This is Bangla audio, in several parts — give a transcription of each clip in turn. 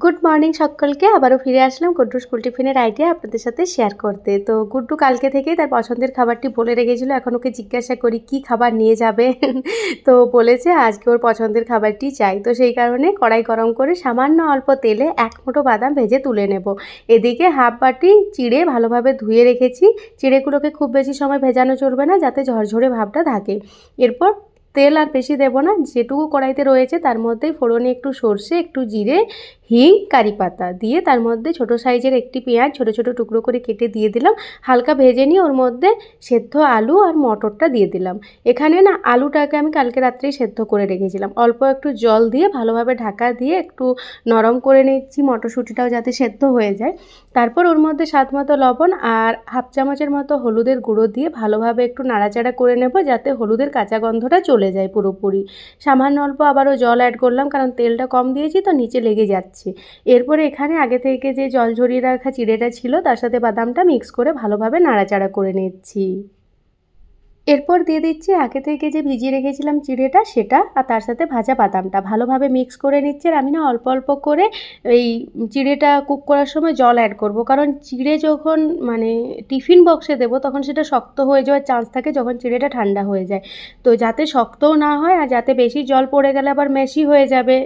গুড মর্নিং সকলকে। আবারও ফিরে আসলাম গুড্ডু স্কুল টিফিনের আইডিয়া আপনাদের সাথে শেয়ার করতে। তো গুড্ডু কালকে থেকেই তার পছন্দের খাবারটি বলে রেখেছিল। এখন ওকে জিজ্ঞাসা করি কি খাবার নিয়ে যাবে। তো বলেছে আজকে ওর পছন্দের খাবারটি চাই। তো সেই কারণে কড়াই গরম করে সামান্য অল্প তেলে 1 মুঠো বাদাম ভেজে তুলে নেব। এদিকে হাফ বাটি চিড়ে ভালোভাবে ধুয়ে রেখেছি। চিড়েগুলোকে খুব বেশি সময় ভেজানো চলবে না, যাতে ঝরঝরে ভাবটা থাকে। এরপর তেল আর বেশি দেব না, যেটুকু কড়াইতে রয়েছে তার মধ্যেই ফোড়নে একটু সর্ষে, একটু জিরে, হিং, কারি পাতা দিয়ে তার মধ্যে ছোটো সাইজের একটি পেঁয়াজ ছোটো ছোটো টুকরো করে কেটে দিয়ে দিলাম। হালকা ভেজে নিয়ে ওর মধ্যে সেদ্ধ আলু আর মটরটা দিয়ে দিলাম। এখানে না আলুটাকে আমি কালকে রাত্রেই সেদ্ধ করে রেখেছিলাম। অল্প একটু জল দিয়ে ভালোভাবে ঢাকা দিয়ে একটু নরম করে নিচ্ছি, মটরশুঁটিটাও যাতে সেদ্ধ হয়ে যায়। তারপর ওর মধ্যে স্বাদ মতো লবণ আর হাফ চামচের মতো হলুদের গুঁড়ো দিয়ে ভালোভাবে একটু নাড়াচাড়া করে নেব, যাতে হলুদের কাঁচা গন্ধটা চলে যায় পুরোপুরি। সামান্য অল্প আবারও জল অ্যাড করলাম, কারণ তেলটা কম দিয়েছি তো নিচে লেগে যাচ্ছে। এরপরে এখানে আগে থেকে যে জল ঝরিয়ে রাখা চিড়েটা ছিল তার সাথে বাদামটা মিক্স করে ভালোভাবে নাড়াচাড়া করে নিচ্ছি। এরপর দিয়ে দিচ্ছি আগে থেকে যে ভিজিয়ে রেখেছিলাম চিড়েটা সেটা, আর তার সাথে ভাজা বাদামটা ভালোভাবে মিক্স করে নিচ্ছি। আর আমি না অল্প অল্প করে এই চিড়েটা কুক করার সময় জল অ্যাড করব, কারণ চিড়ে যখন টিফিন বক্সে দেবো তখন সেটা শক্ত হয়ে যাওয়ার চান্স থাকে যখন চিড়েটা ঠান্ডা হয়ে যায়। তো যাতে শক্তও না হয় আর যাতে বেশি জল পড়ে গেলে আবার মেশি হয়ে যাবে,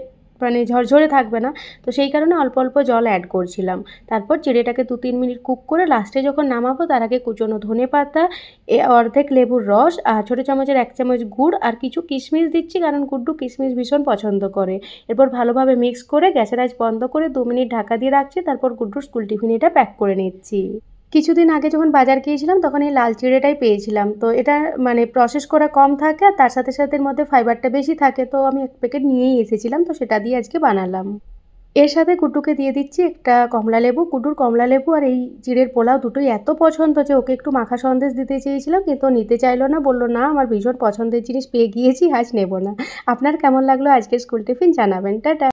ঝরঝরে থাকবে না। তো সেই কারণে অল্প অল্প জল অ্যাড করছিলাম। তারপর চিড়েটাকে 2-3 মিনিট কুক করে লাস্টে যখন নামাবো তার আগে কুচনো ধনেপাতা, অর্ধেক লেবুর রস আর ছোটো চামচের 1 চামচ গুড় আর কিছু কিশমিশ দিচ্ছি, কারণ গুড্ডু কিশমিশ ভীষণ পছন্দ করে। এরপর ভালোভাবে মিক্স করে গ্যাসের আঁচ বন্ধ করে 2 মিনিট ঢাকা দিয়ে রাখছি। তারপর গুড্ডুর স্কুল টিফিনে এটা প্যাক করে নিচ্ছি। কিছুদিন আগে যখন বাজার গিয়েছিলাম তখন এই লাল চিড়েটাই পেয়েছিলাম। তো এটা প্রসেস করা কম থাকে আর তার সাথে সাথে এর মধ্যে ফাইবারটা বেশি থাকে। তো আমি 1 প্যাকেট নিয়েই এসেছিলাম, তো সেটা দিয়ে আজকে বানালাম। এর সাথে গুড্ডুকে দিয়ে দিচ্ছি একটা কমলালেবু। গুড্ডুর কমলালেবু আর এই চিড়ের পোলাও দুটোই এত পছন্দ যে ওকে একটু মাখা সন্দেশ দিতে চেয়েছিলাম, কিন্তু ও নিতে চাইলো না। বলল না, আমার ভীষণ পছন্দের জিনিস পেয়ে গিয়েছি, আজ নেব না। আপনার কেমন লাগলো আজকের স্কুল টিফিন জানাবেন। টাটা।